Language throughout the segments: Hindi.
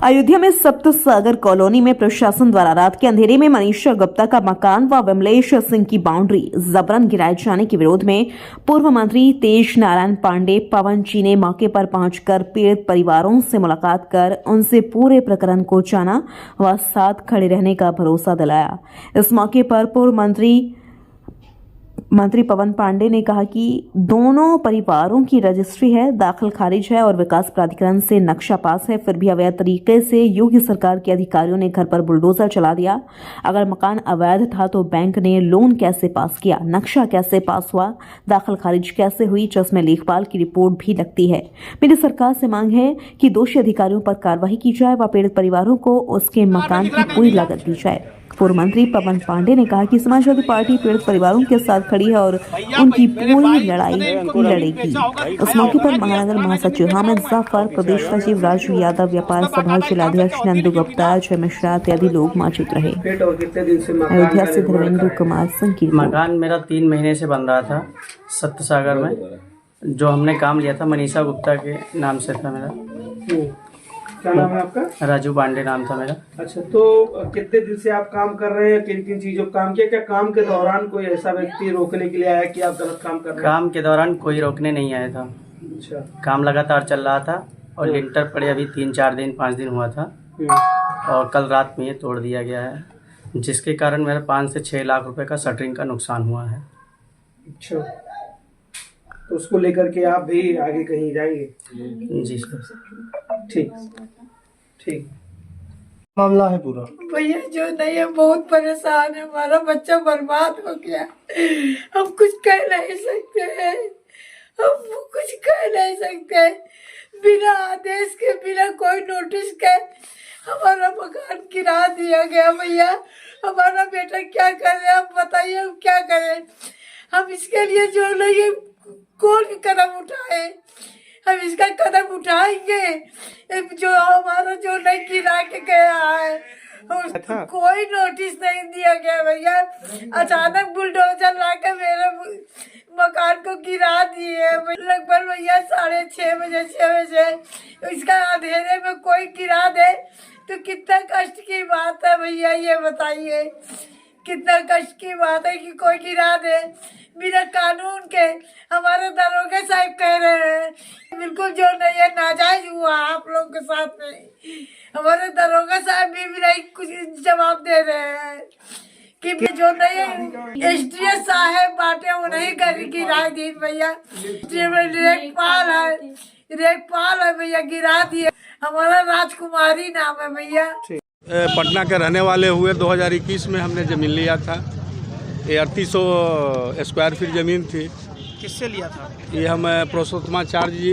अयोध्या में सप्त सागर कॉलोनी में प्रशासन द्वारा रात के अंधेरे में मनीषा गुप्ता का मकान व विमलेश सिंह की बाउंड्री जबरन गिराए जाने के विरोध में पूर्व मंत्री तेज नारायण पांडे पवन जी ने मौके पर पहुंचकर पीड़ित परिवारों से मुलाकात कर उनसे पूरे प्रकरण को जाना व साथ खड़े रहने का भरोसा दिलाया। इस मौके पर पूर्व मंत्री पवन पांडे ने कहा कि दोनों परिवारों की रजिस्ट्री है, दाखिल खारिज है और विकास प्राधिकरण से नक्शा पास है, फिर भी अवैध तरीके से योगी सरकार के अधिकारियों ने घर पर बुलडोजर चला दिया। अगर मकान अवैध था तो बैंक ने लोन कैसे पास किया, नक्शा कैसे पास हुआ, दाखिल खारिज कैसे हुई, जिसमें लेखपाल की रिपोर्ट भी लगती है। मेरी सरकार से मांग है कि दोषी अधिकारियों पर कार्रवाई की जाए व पीड़ित परिवारों को उसके मकान की पूरी लागत दी जाए। पूर्व मंत्री पवन पांडे ने कहा कि समाजवादी पार्टी पीड़ित परिवारों के साथ खड़ी है और उनकी पूरी लड़ाई लड़ेगी। इस मौके पर महानगर महासचिव हामिद जाफर, प्रदेश सचिव राजू यादव, व्यापार सभा जिलाध्यक्ष नंदू गुप्ता, जय मिश्रा इत्यादि लोग मौजूद रहे। अयोध्या से धर्मेंद्र कुमार सिंह की रिपोर्ट। मकान मेरा 3 महीने से बन रहा था सप्त सागर में। जो हमने काम लिया था मनीषा गुप्ता के नाम से था मेरा। क्या नाम है आपका? राजू पांडे नाम था मेरा। अच्छा, तो कितने दिन से आप काम कर रहे हैं? किन किन चीजों का काम किया? क्या काम के दौरान कोई ऐसा व्यक्ति रोकने के लिए आया कि आप गलत काम कर रहे हैं? काम के दौरान कोई रोकने नहीं आया था। अच्छा, काम लगातार चल रहा था और लिंटर पड़े अभी 3-4 दिन 5 दिन हुआ था और कल रात में ये तोड़ दिया गया है, जिसके कारण मेरा 5 से 6 लाख रुपए का शटरिंग का नुकसान हुआ है। अच्छा, तो उसको लेकर के आप भी आगे कहीं जाएंगे? जी सर। ठीक ठीक। मामला है पूरा भैया जो नहीं है, बहुत परेशान है, हमारा बच्चा बर्बाद हो गया। हम कुछ कह नहीं सकते हैं, हम कुछ कह नहीं सकते। बिना आदेश के, बिना कोई नोटिस के हमारा मकान गिरा दिया गया। भैया हमारा बेटा क्या करे, आप बताइए हम क्या करें? हम इसके लिए जो नहीं कौन कदम उठाए, हम इसका कदम उठाएंगे। जो हमारा जो नहीं गिरा के गया है, कोई नोटिस नहीं दिया गया भैया। अचानक बुलडोजर लाके मेरे मकान को गिरा दिए लगभग भैया 6:30 बजे 6 बजे। इसका अंधेरे में कोई गिरा दे तो कितना कष्ट की बात है भैया, ये बताइए। कितना कष्ट की बात है कि कोई गिरा दे बिना कानून के। हमारे दरोगा साहब कह रहे हैं बिल्कुल जो नहीं है नाजायज हुआ आप लोग के साथ में। हमारे दरोगा साहब भी नहीं कुछ जवाब दे रहे हैं कि जो नहीं है एसडीएस साहब बाटे वो नहीं गिरा दी भैया। रेखपाल है भैया, गिरा दिए। हमारा राजकुमारी नाम है भैया। पटना के रहने वाले हुए 2021 में हमने ज़मीन लिया था। ये 3800 स्क्वायर फीट ज़मीन थी। किससे लिया था? ये हम पुरुषोत्तमाचार्य जी,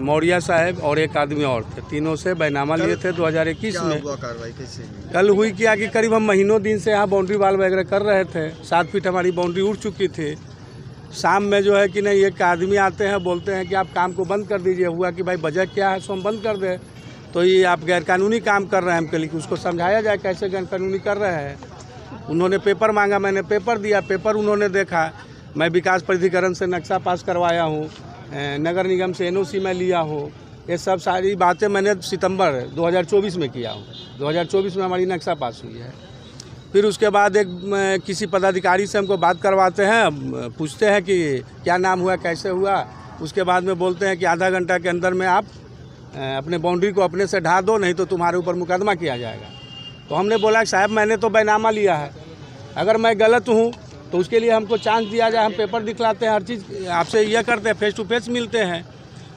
मौर्या साहब और एक आदमी और थे, तीनों से बैनामा लिए थे 2021 में। कार्रवाई कैसे हुई? कल हुई क्या कि करीब हम महीनों दिन से यहाँ बाउंड्री वाल वगैरह कर रहे थे। 7 फीट हमारी बाउंड्री उड़ चुकी थी। शाम में जो है कि नहीं, एक आदमी आते हैं, बोलते हैं कि आप काम को बंद कर दीजिए। हुआ कि भाई वजह क्या है, सो हम बंद कर दें। तो ये आप गैरकानूनी काम कर रहे हैं। हमके लिए उसको समझाया जाए कैसे गैरकानूनी कर रहे हैं। उन्होंने पेपर मांगा, मैंने पेपर दिया। पेपर उन्होंने देखा। मैं विकास प्राधिकरण से नक्शा पास करवाया हूँ, नगर निगम से एनओसी मैं लिया हूँ। ये सब सारी बातें मैंने सितंबर 2024 में किया हूँ। 2024 में हमारी नक्शा पास हुई है। फिर उसके बाद एक किसी पदाधिकारी से हमको बात करवाते हैं, पूछते हैं कि क्या नाम हुआ, कैसे हुआ। उसके बाद में बोलते हैं कि आधा घंटा के अंदर में आप अपने बाउंड्री को अपने से ढा दो, नहीं तो तुम्हारे ऊपर मुकदमा किया जाएगा। तो हमने बोला साहब मैंने तो बैनामा लिया है, अगर मैं गलत हूँ तो उसके लिए हमको चांस दिया जाए। हम पेपर दिखलाते हैं, हर चीज़ आपसे यह करते हैं, फेस टू फेस मिलते हैं।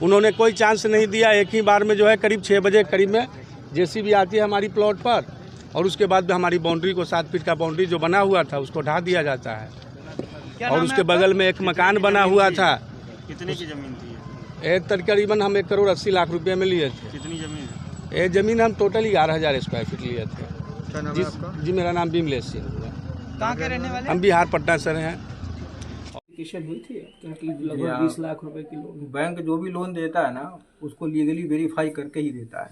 उन्होंने कोई चांस नहीं दिया। एक ही बार में जो है करीब 6 बजे करीब में जेसीबी आती है हमारी प्लॉट पर और उसके बाद हमारी बाउंड्री को 7 फीट का बाउंड्री जो बना हुआ था उसको ढा दिया जाता है। और उसके बगल में एक मकान बना हुआ था। कितने की जमीन थी? तकरीबन हम 1,80,00,000 रुपये में लिए थे। कितनी जमीन? ये ज़मीन हम टोटल 11,000 स्क्वायर फीट लिए थे। क्या नाम है आपका? जी मेरा नाम विमलेश सिंह हुआ। कहाँ के रहने वाले? हम बिहार पटना से हैं। एप्लीकेशन हुई थी कि लगभग 20 लाख रुपए की लोन। बैंक जो भी लोन देता है ना उसको लीगली वेरीफाई करके ही देता है।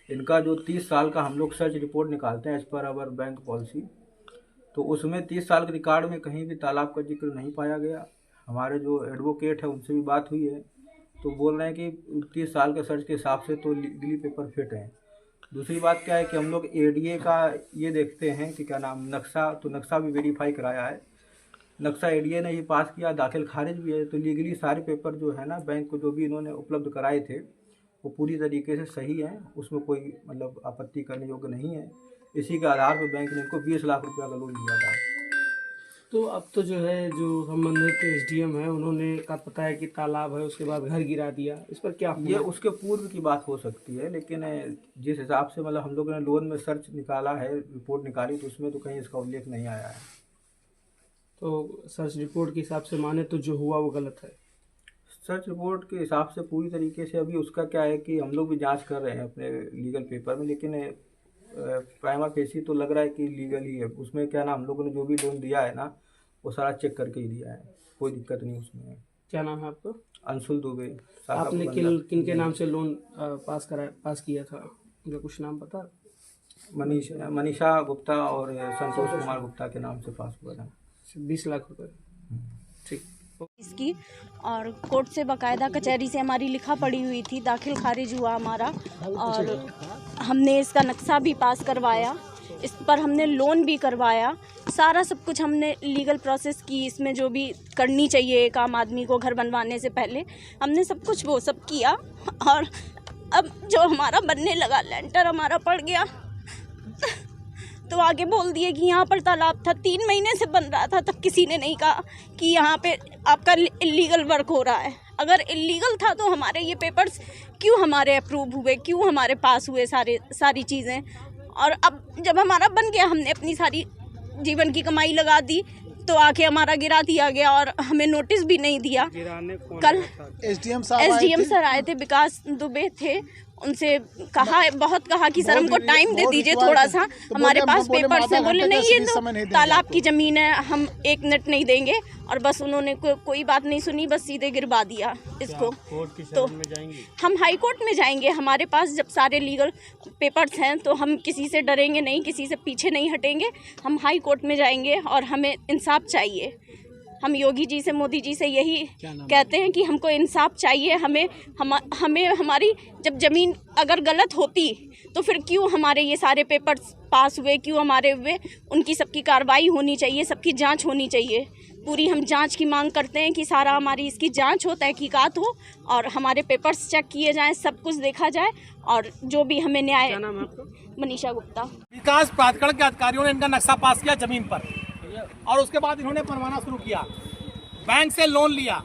इनका जो 30 साल का हम लोग सर्च रिपोर्ट निकालते हैं as per hour bank policy, तो उसमें 30 साल के रिकॉर्ड में कहीं भी तालाब का जिक्र नहीं पाया गया। हमारे जो एडवोकेट है उनसे भी बात हुई है, तो बोल रहे हैं कि 30 साल के सर्च के हिसाब से तो लीगली पेपर फिट हैं। दूसरी बात क्या है कि हम लोग एडीए का ये देखते हैं कि क्या नाम नक्शा, तो नक्शा भी वेरीफाई कराया है। नक्शा एडीए ने ही पास किया, दाखिल खारिज भी है। तो लीगली सारे पेपर जो है ना बैंक को जो भी इन्होंने उपलब्ध कराए थे वो पूरी तरीके से सही है, उसमें कोई मतलब आपत्ति करने योग्य नहीं है। इसी के आधार पर बैंक ने इनको 20 लाख रुपया का लोन दिया था। तो अब तो जो है जो संबंधित एसडीएम है उन्होंने का पता है कि तालाब है, उसके बाद घर गिरा दिया, इस पर क्या ये उसके पूर्व की बात हो सकती है, लेकिन जिस हिसाब से मतलब हम लोगों ने लोन में सर्च निकाला है, रिपोर्ट निकाली, तो उसमें तो कहीं इसका उल्लेख नहीं आया है। तो सर्च रिपोर्ट के हिसाब से माने तो जो हुआ वो गलत है। सर्च रिपोर्ट के हिसाब से पूरी तरीके से अभी उसका क्या है कि हम लोग भी जांच कर रहे हैं अपने लीगल पेपर में, लेकिन प्राइमा फेसी तो लग रहा है कि लीगल ही है। उसमें क्या नाम हम लोगों ने जो भी लोन दिया है ना वो सारा चेक करके ही दिया है, कोई दिक्कत नहीं उसमें। क्या नाम है आपका? अंशुल दुबे। आपने किन के नाम से लोन पास किया था, उनका कुछ नाम पता? मनीषा गुप्ता और संतोष कुमार गुप्ता के नाम से पास हुआ था। 20 लाख रुपए। ठीक। इसकी और कोर्ट से बाकायदा कचहरी से हमारी लिखा पड़ी हुई थी, दाखिल खारिज हुआ हमारा, और हमने इसका नक्शा भी पास करवाया, इस पर हमने लोन भी करवाया, सारा सब कुछ हमने लीगल प्रोसेस की। इसमें जो भी करनी चाहिए एक आम आदमी को घर बनवाने से पहले हमने सब कुछ वो सब किया। और अब जो हमारा बनने लगा, लेंटर हमारा पड़ गया, तो आगे बोल दिए कि यहाँ पर तालाब था, 3 महीने से बन रहा था, तब किसी ने नहीं कहा कि यहाँ पे आपका इलीगल वर्क हो रहा है। अगर इलीगल था तो हमारे ये पेपर्स क्यों हमारे अप्रूव हुए, क्यों हमारे पास हुए सारी चीज़ें। और अब जब हमारा बन गया, हमने अपनी सारी जीवन की कमाई लगा दी, तो आके हमारा गिरा दिया गया और हमें नोटिस भी नहीं दिया। कल एसडीएम सर आए थे, विकास दुबे थे, उनसे बहुत कहा कि सर हमको टाइम दे दीजिए थोड़ा सा, हमारे पास पेपर्स हैं। बोले नहीं, ये तो तालाब की ज़मीन है, हम 1 मिनट नहीं देंगे। और बस उन्होंने कोई बात नहीं सुनी, बस सीधे गिरवा दिया इसको। तो हम हाई कोर्ट में जाएंगे, हमारे पास जब सारे लीगल पेपर्स हैं तो हम किसी से डरेंगे नहीं, किसी से पीछे नहीं हटेंगे। हम हाई कोर्ट में जाएंगे और हमें इंसाफ चाहिए। हम योगी जी से, मोदी जी से यही कहते हैं कि हमको इंसाफ चाहिए। हमें हमारी जब ज़मीन अगर गलत होती तो फिर क्यों हमारे ये सारे पेपर्स पास हुए, क्यों हमारे हुए, उनकी सबकी कार्रवाई होनी चाहिए, सबकी जांच होनी चाहिए। पूरी हम जांच की मांग करते हैं कि सारा हमारी इसकी जांच हो, तहकीकात हो और हमारे पेपर्स चेक किए जाएं, सब कुछ देखा जाए और जो भी हमें न्याय। क्या नाम है आपका? मनीषा गुप्ता। विकास प्राधिकरण के अधिकारियों ने इनका नक्शा पास किया जमीन पर, और उसके बाद इन्होंने बनवाना शुरू किया, बैंक से लोन लिया।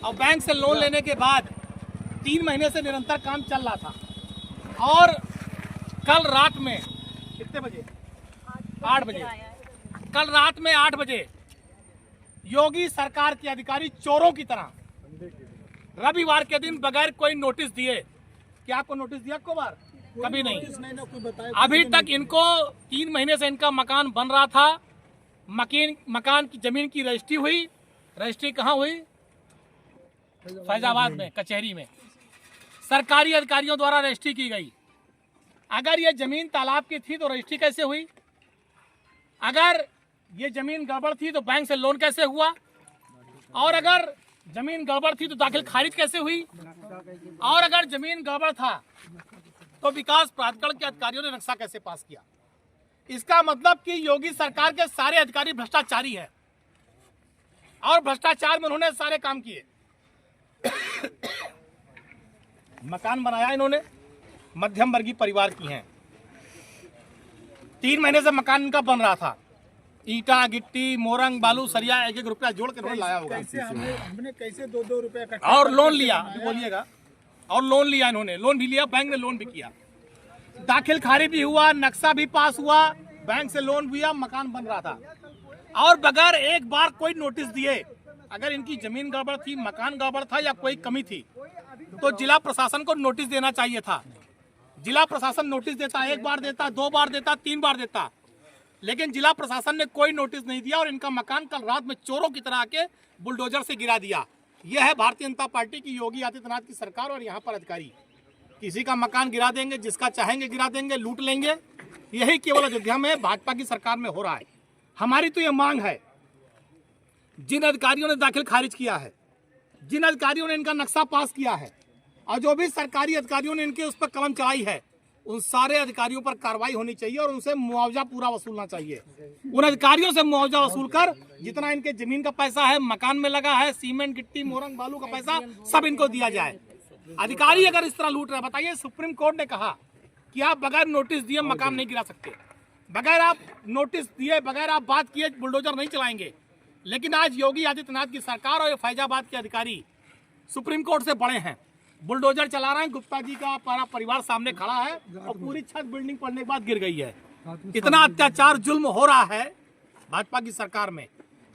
और बैंक से लोन लेने के बाद 3 महीने से निरंतर काम चल रहा था। और कल रात में कितने बजे? 8 बजे। कल रात में 8 बजे योगी सरकार के अधिकारी चोरों की तरह रविवार के दिन बगैर कोई नोटिस दिए, क्या आपको नोटिस दिया को बार? कभी नहीं। अभी तक इनको 3 महीने से इनका मकान बन रहा था, मकान की जमीन की रजिस्ट्री हुई। रजिस्ट्री कहाँ हुई? फैजाबाद में, कचहरी में, सरकारी अधिकारियों द्वारा रजिस्ट्री की गई। अगर ये जमीन तालाब की थी तो रजिस्ट्री कैसे हुई? अगर ये जमीन गड़बड़ थी तो बैंक से लोन कैसे हुआ? और अगर जमीन गड़बड़ थी तो दाखिल खारिज कैसे हुई? और अगर जमीन गड़बड़ था तो विकास प्राधिकरण के अधिकारियों ने नक्शा कैसे पास किया? इसका मतलब कि योगी सरकार के सारे अधिकारी भ्रष्टाचारी हैं और भ्रष्टाचार में उन्होंने सारे काम किए। मकान बनाया इन्होंने, मध्यम वर्गीय परिवार की हैं। 3 महीने से मकान इनका बन रहा था, ईटा गिट्टी मोरंग बालू सरिया 1-1 रुपया जोड़ के उन्होंने लाया होगा। हमने कैसे 2-2 रुपया और लोन लिया, बोलिएगा, और लोन लिया इन्होंने, लोन भी लिया, बैंक ने लोन भी किया, दाखिल खारिज भी हुआ, नक्शा भी पास हुआ, बैंक से लोन भी हुआ, मकान बन रहा था। और बगैर एक बार कोई नोटिस दिए, अगर इनकी जमीन गड़बड़ थी, मकान गड़बड़ था या कोई कमी थी तो जिला प्रशासन को नोटिस देना चाहिए था। जिला प्रशासन नोटिस देता, 1 बार देता, 2 बार देता, 3 बार देता, लेकिन जिला प्रशासन ने कोई नोटिस नहीं दिया और इनका मकान कल रात में चोरों की तरह आके बुलडोजर से गिरा दिया। यह है भारतीय जनता पार्टी की, योगी आदित्यनाथ की सरकार और यहाँ पर अधिकारी। किसी का मकान गिरा देंगे, जिसका चाहेंगे गिरा देंगे, लूट लेंगे। यही केवल अयोध्या में भाजपा की सरकार में हो रहा है। हमारी तो ये मांग है, जिन अधिकारियों ने दाखिल खारिज किया है, जिन अधिकारियों ने इनका नक्शा पास किया है और जो भी सरकारी अधिकारियों ने इनके उस पर कलम चलाई है, उन सारे अधिकारियों पर कार्रवाई होनी चाहिए और उनसे मुआवजा पूरा वसूलना चाहिए। उन अधिकारियों से मुआवजा वसूल कर जितना इनके जमीन का पैसा है, मकान में लगा है, सीमेंट गिट्टी मोरंग बालू का पैसा सब इनको दिया जाए। अधिकारी अगर इस तरह लूट रहे, बताइए, सुप्रीम कोर्ट ने कहा कि आप बगैर नोटिस दिए मकान नहीं गिरा सकते, बगैर आप नोटिस दिए, बगैर आप बात किए बुलडोजर नहीं चलाएंगे। लेकिन आज योगी आदित्यनाथ की सरकार और फैजाबाद के अधिकारी सुप्रीम कोर्ट से बड़े हैं, बुलडोजर चला रहे हैं। गुप्ता जी का पूरा परिवार सामने खड़ा है और पूरी छत बिल्डिंग पड़ने के बाद गिर गई है। इतना अत्याचार जुल्म हो रहा है भाजपा की सरकार में।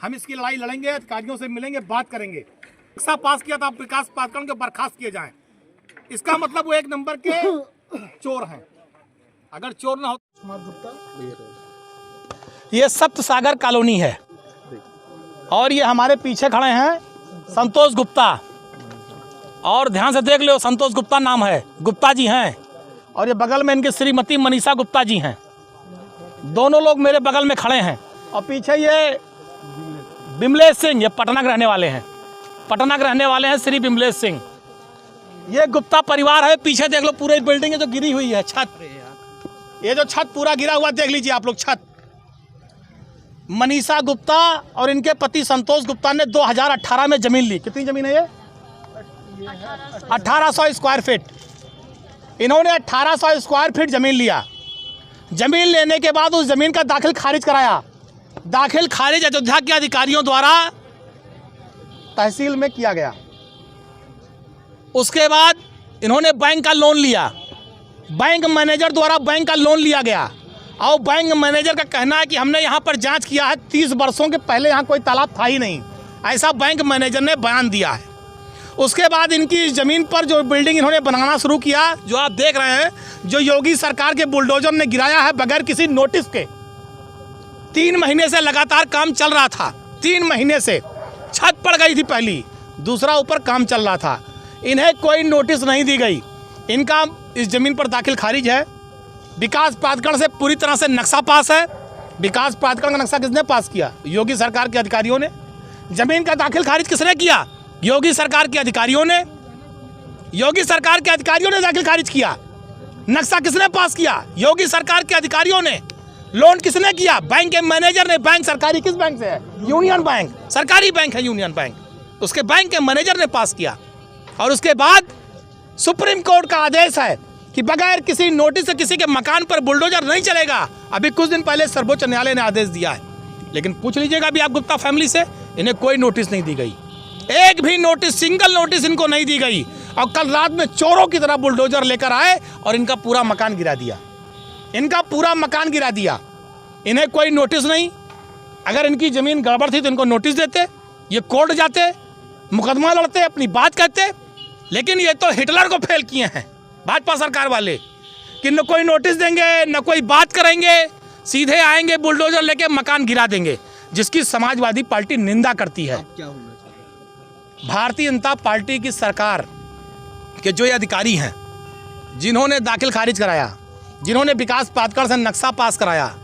हम इसकी लड़ाई लड़ेंगे, अधिकारियों से मिलेंगे, बात करेंगे। नक्शा पास किया था, विकास पात्रण के बर्खास्त किए जाएं। इसका मतलब वो एक नंबर के चोर हैं। अगर चोर ना हो, ये सप्त सागर कॉलोनी है और ये हमारे पीछे खड़े हैं संतोष गुप्ता, और ध्यान से देख लो, संतोष गुप्ता नाम है, गुप्ता जी हैं। और ये बगल में इनके श्रीमती मनीषा गुप्ता जी हैं। दोनों लोग मेरे बगल में खड़े हैं। और पीछे ये बिमलेश सिंह, ये पटना के रहने वाले हैं, पटना के रहने वाले हैं श्री बिमलेश सिंह। ये गुप्ता परिवार है। पीछे देख लो, पूरी बिल्डिंग जो गिरी हुई है, छत, ये जो छत पूरा गिरा हुआ देख लीजिए आप लोग, छत। मनीषा गुप्ता और इनके पति संतोष गुप्ता ने 2018 में जमीन ली। कितनी जमीन है ये? 1800 स्क्वायर फीट। इन्होंने 1800 स्क्वायर फीट जमीन लिया। जमीन लेने के बाद उस जमीन का दाखिल खारिज कराया। दाखिल खारिज अयोध्या के अधिकारियों द्वारा तहसील में किया गया। उसके बाद इन्होंने बैंक का लोन लिया। बैंक मैनेजर द्वारा बैंक का लोन लिया गया और बैंक मैनेजर का कहना है कि हमने यहाँ पर जांच किया है, 30 वर्षों के पहले यहाँ कोई तालाब था ही नहीं, ऐसा बैंक मैनेजर ने बयान दिया है। उसके बाद इनकी ज़मीन पर जो बिल्डिंग इन्होंने बनाना शुरू किया, जो आप देख रहे हैं, जो योगी सरकार के बुलडोजर ने गिराया है बगैर किसी नोटिस के। 3 महीने से लगातार काम चल रहा था। 3 महीने से छत पड़ गई थी पहली, दूसरा ऊपर काम चल रहा था। इन्हें कोई नोटिस नहीं दी गई। इनका इस ज़मीन पर दाखिल खारिज है। विकास प्राधिकरण से पूरी तरह से नक्शा पास है। विकास प्राधिकरण का नक्शा किसने पास किया? योगी सरकार के अधिकारियों ने। जमीन का दाखिल खारिज किसने किया? योगी सरकार के अधिकारियों ने। योगी सरकार के अधिकारियों ने दाखिल खारिज किया। नक्शा किसने पास किया? योगी सरकार के अधिकारियों ने। लोन किसने किया? बैंक के मैनेजर ने। बैंक सरकारी किस बैंक से है? यूनियन बैंक, सरकारी बैंक है यूनियन बैंक। उसके बैंक के मैनेजर ने पास किया। और उसके बाद सुप्रीम कोर्ट का आदेश है कि बगैर किसी नोटिस से किसी के मकान पर बुलडोजर नहीं चलेगा। अभी कुछ दिन पहले सर्वोच्च न्यायालय ने आदेश दिया है। लेकिन पूछ लीजिएगा भी आप गुप्ता फैमिली से, इन्हें कोई नोटिस नहीं दी गई। एक भी नोटिस, सिंगल नोटिस इनको नहीं दी गई। और कल रात में चोरों की तरह बुलडोजर लेकर आए और इनका पूरा मकान गिरा दिया। इनका पूरा मकान गिरा दिया। इन्हें कोई नोटिस नहीं। अगर इनकी ज़मीन गड़बड़ थी तो इनको नोटिस देते, ये कोर्ट जाते, मुकदमा लड़ते, अपनी बात कहते। लेकिन ये तो हिटलर को फेल किए हैं भाजपा सरकार वाले कि न कोई नोटिस देंगे, न कोई बात करेंगे, सीधे आएंगे बुलडोजर लेके मकान गिरा देंगे, जिसकी समाजवादी पार्टी निंदा करती है। भारतीय जनता पार्टी की सरकार के जो ये अधिकारी हैं, जिन्होंने दाखिल खारिज कराया, जिन्होंने विकास प्राधिकरण से नक्शा पास कराया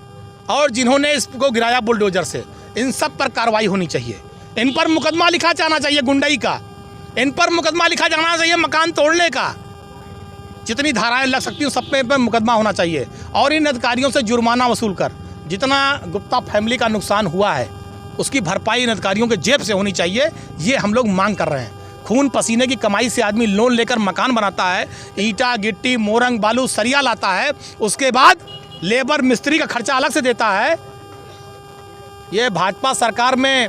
और जिन्होंने इसको गिराया बुलडोजर से, इन सब पर कार्रवाई होनी चाहिए। इन पर मुकदमा लिखा जाना चाहिए गुंडई का। इन पर मुकदमा लिखा जाना चाहिए मकान तोड़ने का। जितनी धाराएं लग सकती हैं सब पे मुकदमा होना चाहिए। और इन अधिकारियों से जुर्माना वसूल कर जितना गुप्ता फैमिली का नुकसान हुआ है उसकी भरपाई इन अधिकारियों के जेब से होनी चाहिए। ये हम लोग मांग कर रहे हैं। खून पसीने की कमाई से आदमी लोन लेकर मकान बनाता है, ईंटा गिट्टी मोरंग बालू सरिया लाता है, उसके बाद लेबर मिस्त्री का खर्चा अलग से देता है। ये भाजपा सरकार में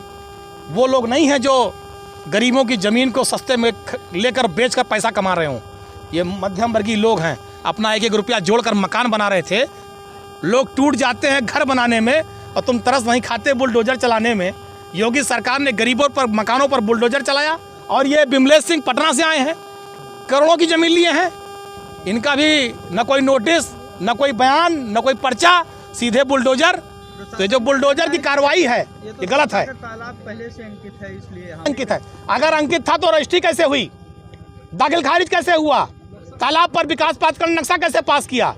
वो लोग नहीं हैं जो गरीबों की ज़मीन को सस्ते में लेकर बेचकर पैसा कमा रहे हों। ये मध्यम वर्गीय लोग हैं। अपना 1-1 रुपया जोड़कर मकान बना रहे थे। लोग टूट जाते हैं घर बनाने में और तुम तरस नहीं खाते बुलडोजर चलाने में। योगी सरकार ने गरीबों पर, मकानों पर बुलडोजर चलाया। और ये बिमलेश सिंह पटना से आए हैं, करोड़ों की ज़मीन लिए हैं। इनका भी न कोई नोटिस, न कोई बयान, न कोई पर्चा, सीधे बुलडोजर। तो जो बुलडोजर की कार्रवाई है ये गलत है। तालाब पहले से अंकित है, इसलिए अंकित है। अगर अंकित था तो रजिस्ट्री कैसे हुई? दाखिल खारिज कैसे हुआ? तालाब पर विकास प्राधिकरण नक्शा कैसे पास किया?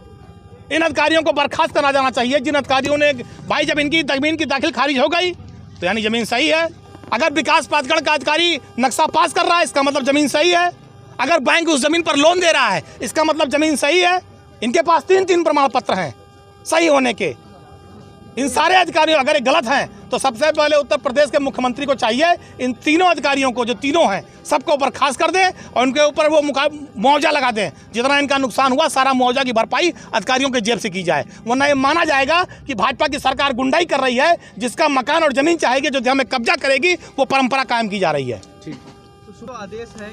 इन अधिकारियों को बर्खास्त करना जाना चाहिए। जिन अधिकारियों ने, भाई जब इनकी ज़मीन की दाखिल खारिज हो गई तो यानी ज़मीन सही है। अगर विकास प्राधिकरण का अधिकारी नक्शा पास कर रहा है इसका मतलब ज़मीन सही है। अगर बैंक उस ज़मीन पर लोन दे रहा है इसका मतलब ज़मीन सही है। इनके पास 3 प्रमाण पत्र हैं सही होने के। इन सारे अधिकारियों अगर ये गलत हैं तो सबसे पहले उत्तर प्रदेश के मुख्यमंत्री को चाहिए इन तीनों अधिकारियों को, जो तीनों हैं, सबको बर्खास्त कर दें और उनके ऊपर वो मुआवजा लगा दें। जितना इनका नुकसान हुआ सारा मुआवजा की भरपाई अधिकारियों के जेब से की जाए, वरना ये माना जाएगा कि भाजपा की सरकार गुंडाई कर रही है। जिसका मकान और ज़मीन चाहेगी, जो हमें कब्जा करेगी, वो परंपरा कायम की जा रही है। तो आदेश है